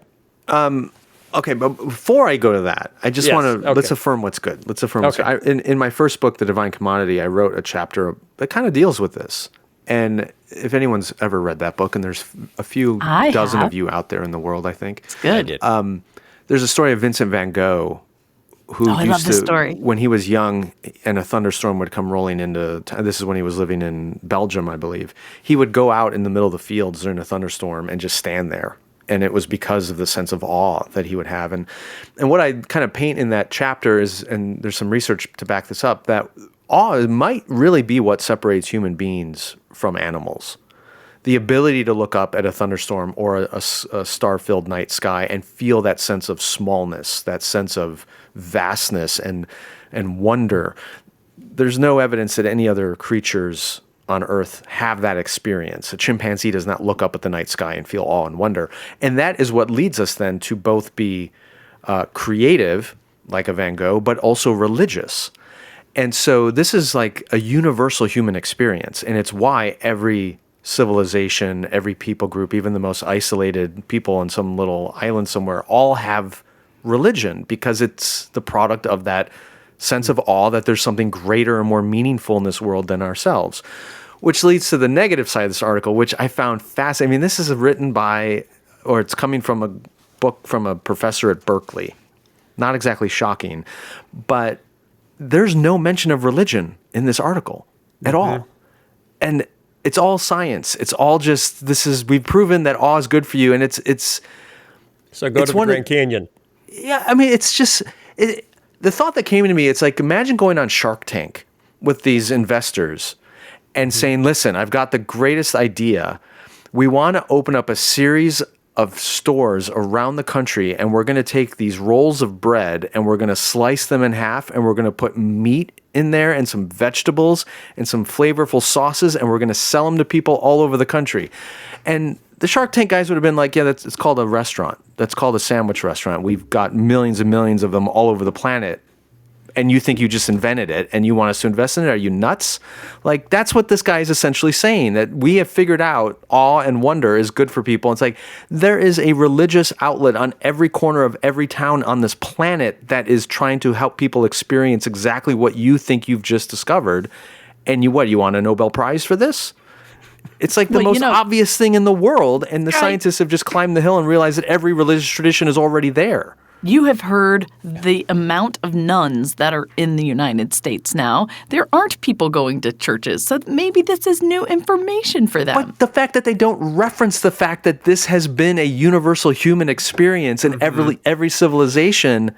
Okay, but before I go to that, I just want to, let's affirm what's good. Let's affirm what's good. In my first book, The Divine Commodity, I wrote a chapter that kind of deals with this. And if anyone's ever read that book, and there's a few dozen of you out there in the world, I think. It's good. There's a story of Vincent van Gogh, who used to, when he was young and a thunderstorm would come rolling into, this is when he was living in Belgium, I believe, he would go out in the middle of the fields during a thunderstorm and just stand there. And it was because of the sense of awe that he would have. And what I kind of paint in that chapter is, and there's some research to back this up, that awe might really be what separates human beings from animals. The ability to look up at a thunderstorm or a star-filled night sky and feel that sense of smallness, that sense of vastness and wonder. There's no evidence that any other creatures on Earth have that experience. A chimpanzee does not look up at the night sky and feel awe and wonder. And that is what leads us then to both be creative, like a Van Gogh, but also religious. And so this is like a universal human experience, and it's why every civilization, every people group, even the most isolated people on some little island somewhere, all have religion, because it's the product of that sense of awe that there's something greater and more meaningful in this world than ourselves. Which leads to the negative side of this article, which I found fascinating. I mean, this is written by, or it's coming from a book from a professor at Berkeley. Not exactly shocking, but there's no mention of religion in this article at all. And it's all science. It's all just, we've proven that awe is good for you. And it's so go to the Grand Canyon. Yeah. I mean, it's just, the thought that came to me, it's like, imagine going on Shark Tank with these investors and saying, listen, I've got the greatest idea. We want to open up a series of stores around the country, and we're going to take these rolls of bread and we're going to slice them in half, and we're going to put meat in there and some vegetables and some flavorful sauces, and we're going to sell them to people all over the country. And the Shark Tank guys would have been like, yeah, it's called a restaurant. That's called a sandwich restaurant. We've got millions and millions of them all over the planet. And you think you just invented it and you want us to invest in it? Are you nuts? Like, that's what this guy is essentially saying, that we have figured out awe and wonder is good for people. It's like, there is a religious outlet on every corner of every town on this planet that is trying to help people experience exactly what you think you've just discovered. And you want a Nobel Prize for this? It's like the most obvious thing in the world. And the scientists have just climbed the hill and realized that every religious tradition is already there. You have heard the amount of nuns that are in the United States now. There aren't people going to churches, so maybe this is new information for them. But the fact that they don't reference the fact that this has been a universal human experience in every civilization,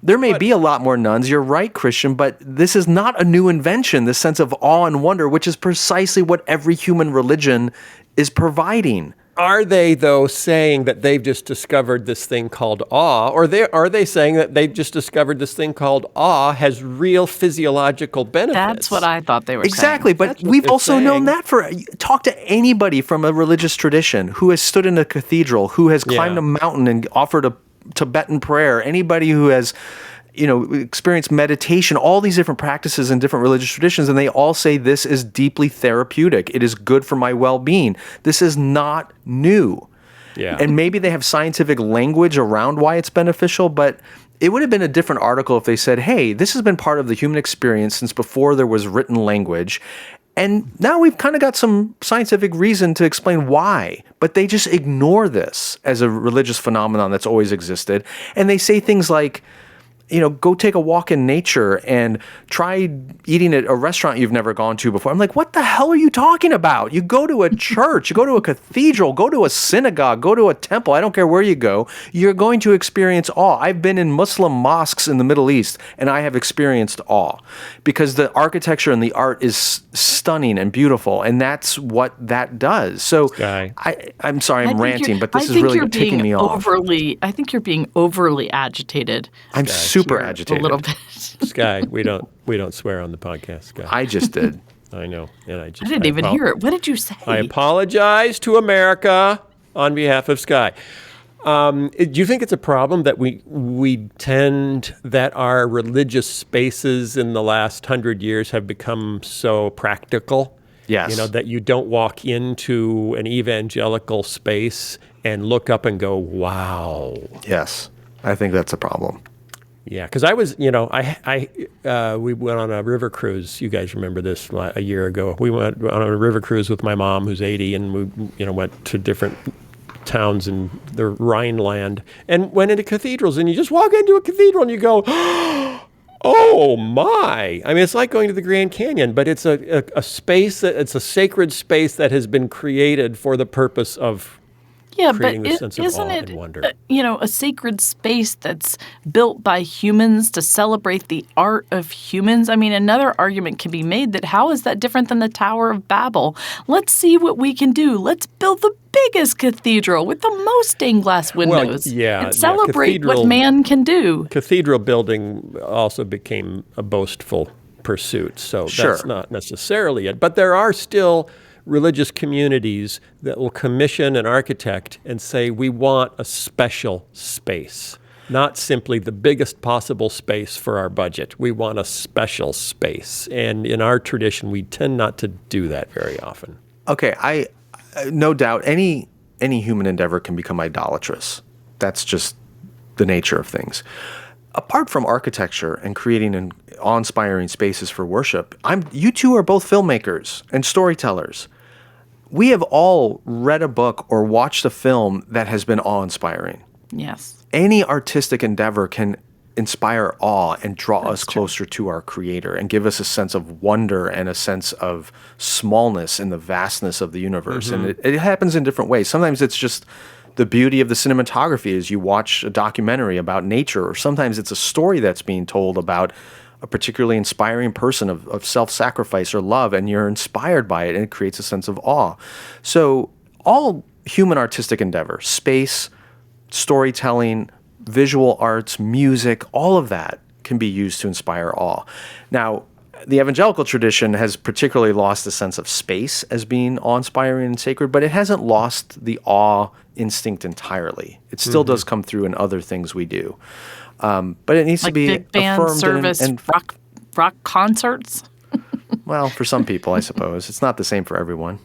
there may be a lot more nuns, you're right, Christian, but this is not a new invention, this sense of awe and wonder, which is precisely what every human religion is providing. Are they, though, saying that they've just discovered this thing called awe? Or are they saying that they've just discovered this thing called awe has real physiological benefits? That's what I thought they were saying. Exactly, but we've also known that talk to anybody from a religious tradition who has stood in a cathedral, who has climbed a mountain and offered a Tibetan prayer, anybody who has experience meditation, all these different practices in different religious traditions, and they all say this is deeply therapeutic. It is good for my well-being. This is not new. Yeah. And maybe they have scientific language around why it's beneficial, but it would have been a different article if they said, hey, this has been part of the human experience since before there was written language, and now we've kind of got some scientific reason to explain why. But they just ignore this as a religious phenomenon that's always existed, and they say things like, go take a walk in nature and try eating at a restaurant you've never gone to before. I'm like, what the hell are you talking about? You go to a church, you go to a cathedral, go to a synagogue, go to a temple. I don't care where you go. You're going to experience awe. I've been in Muslim mosques in the Middle East, and I have experienced awe because the architecture and the art is stunning and beautiful, and that's what that does. So I'm sorry, I'm ranting, but this is really ticking me off. I think you're being overly agitated. I'm super agitated. A little bit. Sky, we don't swear on the podcast, Sky. I just did. I know, and I didn't even hear it. What did you say? I apologize to America on behalf of Sky. Do you think it's a problem that we tend that our religious spaces in the last 100 years have become so practical? Yes. That you don't walk into an evangelical space and look up and go, wow. Yes, I think that's a problem. Yeah, because I was, we went on a river cruise. You guys remember this a year ago. We went on a river cruise with my mom, who's 80, and we, went to different towns in the Rhineland and went into cathedrals. And you just walk into a cathedral and you go, oh my! I mean, it's like going to the Grand Canyon, but it's a space it's a sacred space that has been created for the purpose of creating the sense of awe and wonder. A sacred space that's built by humans to celebrate the art of humans. I mean, another argument can be made that how is that different than the Tower of Babel? Let's see what we can do. Let's build the biggest cathedral with the most stained glass windows. And celebrate what man can do. Cathedral building also became a boastful pursuit, so that's not necessarily it. But there are still religious communities that will commission an architect and say, we want a special space, not simply the biggest possible space for our budget. We want a special space. And in our tradition, we tend not to do that very often. Okay, I no doubt any human endeavor can become idolatrous. That's just the nature of things. Apart from architecture and creating awe-inspiring spaces for worship, you two are both filmmakers and storytellers. We have all read a book or watched a film that has been awe-inspiring. Yes. Any artistic endeavor can inspire awe and draw us closer to our Creator and give us a sense of wonder and a sense of smallness in the vastness of the universe. Mm-hmm. And it happens in different ways. Sometimes it's just the beauty of the cinematography as you watch a documentary about nature, or sometimes it's a story that's being told about a particularly inspiring person of self-sacrifice or love, and you're inspired by it, and it creates a sense of awe. So all human artistic endeavor, space, storytelling, visual arts, music, all of that can be used to inspire awe. Now, the evangelical tradition has particularly lost the sense of space as being awe-inspiring and sacred, but it hasn't lost the awe instinct entirely. It still does come through in other things we do. But it needs to be big band affirmed service, and rock concerts. Well, for some people, I suppose. It's not the same for everyone.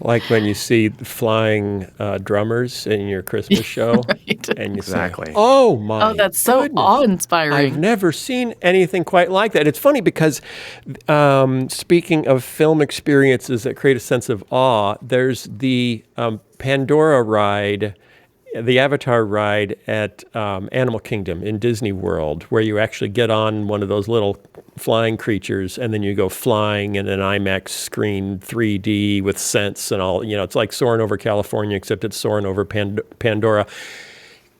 Like when you see flying drummers in your Christmas show. Right. And you Exactly. say, oh my that's so goodness. awe-inspiring. I've never seen anything quite like that. It's funny because speaking of film experiences that create a sense of awe, there's the Pandora ride, the Avatar ride at Animal Kingdom in Disney World, where you actually get on one of those little flying creatures and then you go flying in an IMAX screen 3D with scents and all. It's like soaring over California, except it's soaring over Pandora.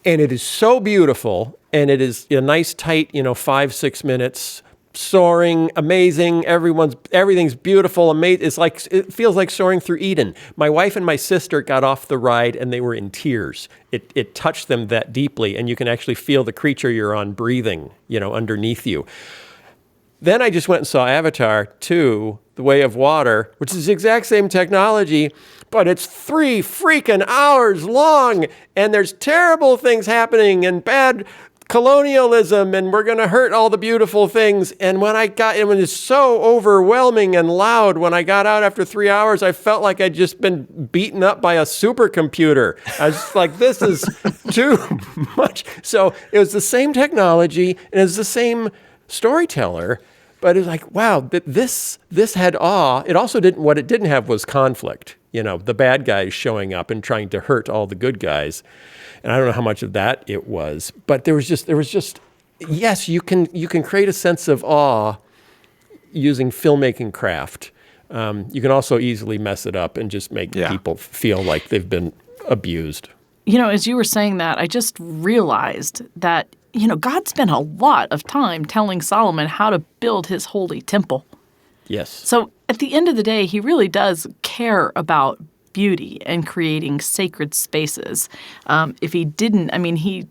And it is so beautiful, and it is a nice tight, 5-6 minutes, soaring, amazing. Everything's beautiful, amazing. It feels like soaring through Eden. My wife and my sister got off the ride and they were in tears. It touched them that deeply, and you can actually feel the creature you're on breathing, underneath you. Then I just went and saw Avatar 2, The Way of Water, which is the exact same technology, but it's 3 freaking hours long, and there's terrible things happening and bad colonialism, and we're going to hurt all the beautiful things. And when it was so overwhelming and loud, when I got out after 3 hours, I felt like I'd just been beaten up by a supercomputer. I was just like, this is too much. So it was the same technology, and it was the same storyteller, but it was like, wow, this had awe. It also what it didn't have was conflict. The bad guys showing up and trying to hurt all the good guys. And I don't know how much of that it was, but there was just Yes, you can create a sense of awe using filmmaking craft. You can also easily mess it up and just make people feel like they've been abused. As you were saying that, I just realized that, God spent a lot of time telling Solomon how to build his holy temple. Yes. So at the end of the day, he really does care about beauty and creating sacred spaces. If he didn't, he,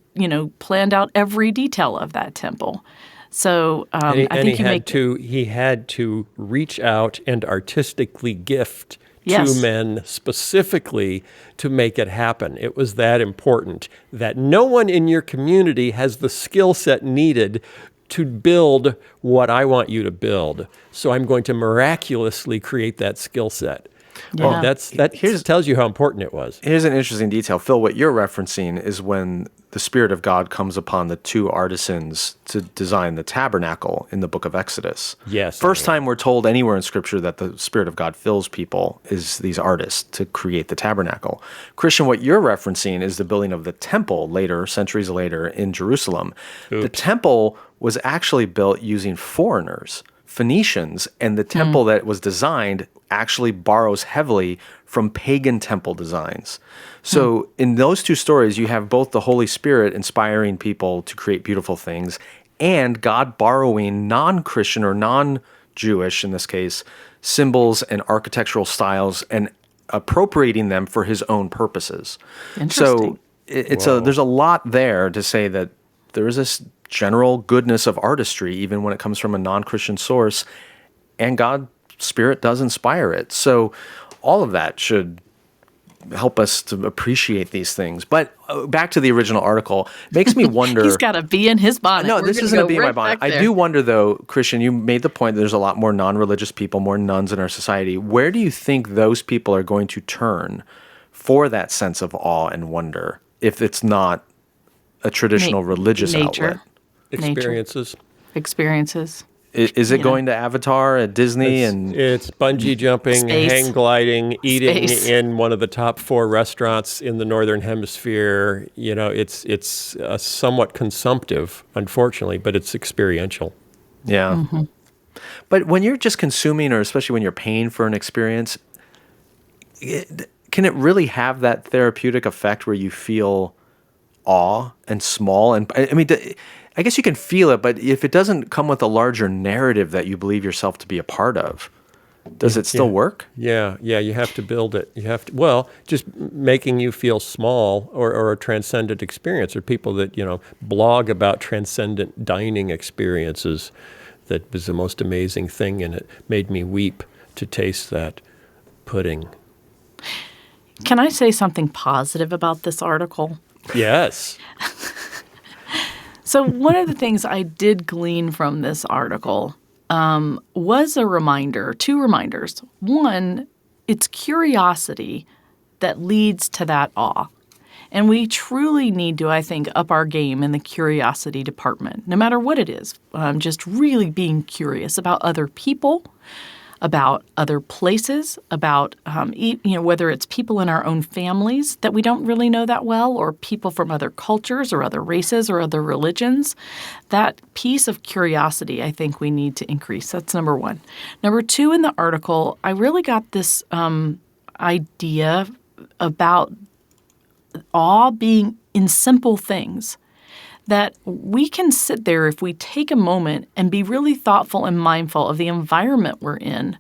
planned out every detail of that temple. So I think he had to reach out and artistically gift Yes. to men specifically to make it happen. It was that important that no one in your community has the skill set needed to build what I want you to build. So I'm going to miraculously create that skill set. Yeah. Well, that tells you how important it was. Here's an interesting detail. Phil, what you're referencing is when the Spirit of God comes upon the two artisans to design the tabernacle in the book of Exodus. Yes. First time we're told anywhere in Scripture that the Spirit of God fills people is these artists to create the tabernacle. Christian, what you're referencing is the building of the temple later, centuries later, in Jerusalem. Oops. The temple was actually built using foreigners, Phoenicians, and the temple that was designed actually borrows heavily from pagan temple designs. So in those two stories, you have both the Holy Spirit inspiring people to create beautiful things and God borrowing non-Christian or non-Jewish, in this case, symbols and architectural styles and appropriating them for his own purposes. Interesting. So there's a lot there to say that there is this general goodness of artistry, even when it comes from a non-Christian source, and God's Spirit does inspire it. So all of that should help us to appreciate these things. But back to the original article, makes me wonder. He's got a bee in his bonnet. No, We're this gonna isn't a go bee in my right bonnet. back I there. do wonder, though, Christian, you made the point that there's a lot more non-religious people, more nuns in our society. Where do you think those people are going to turn for that sense of awe and wonder if it's not a traditional religious outlet? Experiences. Is it going to Avatar at Disney? It's bungee jumping, Space. hang gliding, eating Space. in one of the top 4 restaurants in the Northern Hemisphere. It's somewhat consumptive, unfortunately, but it's experiential. Yeah. But when you're just consuming, or especially when you're paying for an experience, can it really have that therapeutic effect where you feel awe and small? And I mean, I guess you can feel it, but if it doesn't come with a larger narrative that you believe yourself to be a part of, does it still work? Yeah, you have to build it. You have to, just making you feel small or a transcendent experience. Or people that, blog about transcendent dining experiences. That was the most amazing thing, and it made me weep to taste that pudding. Can I say something positive about this article? Yes. So one of the things I did glean from this article was a reminder, 2 reminders. One, it's curiosity that leads to that awe. And we truly need to, I think, up our game in the curiosity department, no matter what it is. Just really being curious about other people, about other places, about whether it's people in our own families that we don't really know that well, or people from other cultures or other races or other religions. That piece of curiosity, I think we need to increase. That's number 1. Number 2, in the article, I really got this idea about awe being in simple things. That we can sit there if we take a moment and be really thoughtful and mindful of the environment we're in,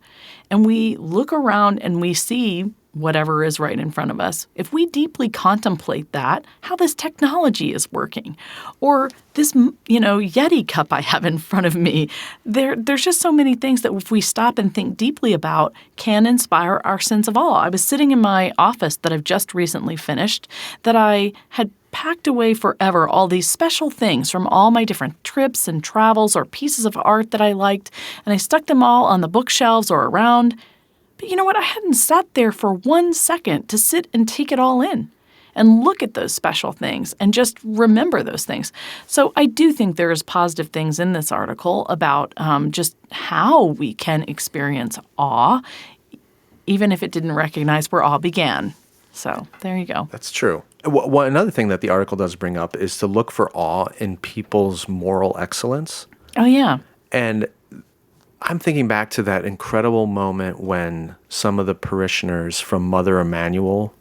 and we look around and we see whatever is right in front of us. If we deeply contemplate that, how this technology is working, or this, Yeti cup I have in front of me, there's just so many things that if we stop and think deeply about can inspire our sense of awe. I was sitting in my office that I've just recently finished that I had packed away forever all these special things from all my different trips and travels or pieces of art that I liked, and I stuck them all on the bookshelves or around. But you know what? I hadn't sat there for 1 second to sit and take it all in and look at those special things and just remember those things. So I do think there is positive things in this article about just how we can experience awe, even if it didn't recognize where awe began. So there you go. That's true. Another thing that the article does bring up is to look for awe in people's moral excellence. Oh, yeah. And I'm thinking back to that incredible moment when some of the parishioners from Mother Emanuel,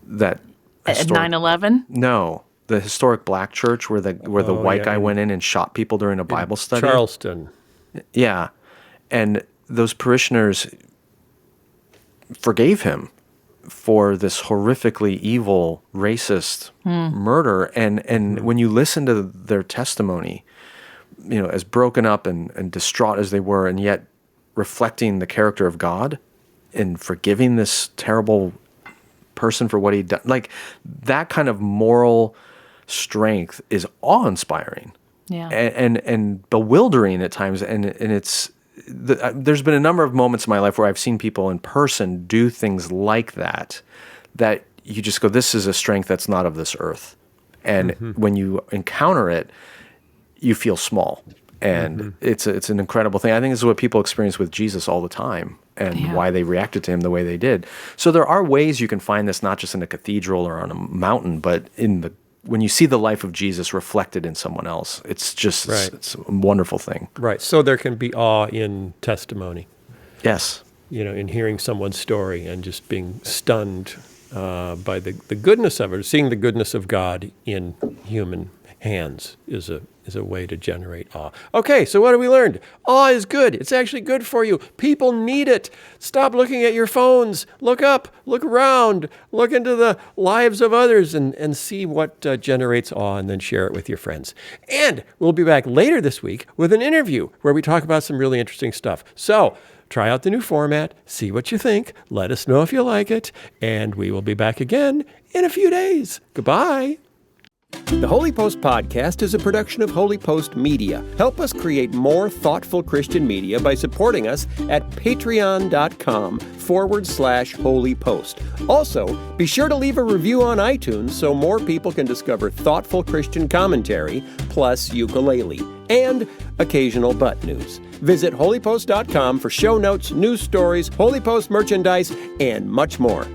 that At 9/11? No, the historic black church where the white guy went in and shot people during a Bible study. Charleston. Yeah. And those parishioners forgave him for this horrifically evil, racist murder. And when you listen to their testimony, as broken up and distraught as they were, and yet reflecting the character of God and forgiving this terrible person for what he'd done, like that kind of moral strength is awe-inspiring. Yeah. And bewildering at times. And it's there's been a number of moments in my life where I've seen people in person do things like that you just go, this is a strength that's not of this earth. And when you encounter it, you feel small. And it's an incredible thing. I think this is what people experience with Jesus all the time, and why they reacted to him the way they did. So there are ways you can find this, not just in a cathedral or on a mountain, but when you see the life of Jesus reflected in someone else. It's just it's a wonderful thing. Right. So there can be awe in testimony. Yes. In hearing someone's story and just being stunned by the goodness of it. Seeing the goodness of God in human hands is a way to generate awe. Okay, so what have we learned? Awe is good. It's actually good for you. People need it. Stop looking at your phones. Look up, look around, look into the lives of others and see what generates awe, and then share it with your friends. And we'll be back later this week with an interview where we talk about some really interesting stuff. So try out the new format, see what you think, let us know if you like it, and we will be back again in a few days. Goodbye. The Holy Post Podcast is a production of Holy Post Media. Help us create more thoughtful Christian media by supporting us at patreon.com/Holy Post. Also, be sure to leave a review on iTunes so more people can discover thoughtful Christian commentary, plus ukulele, and occasional butt news. Visit holypost.com for show notes, news stories, Holy Post merchandise, and much more.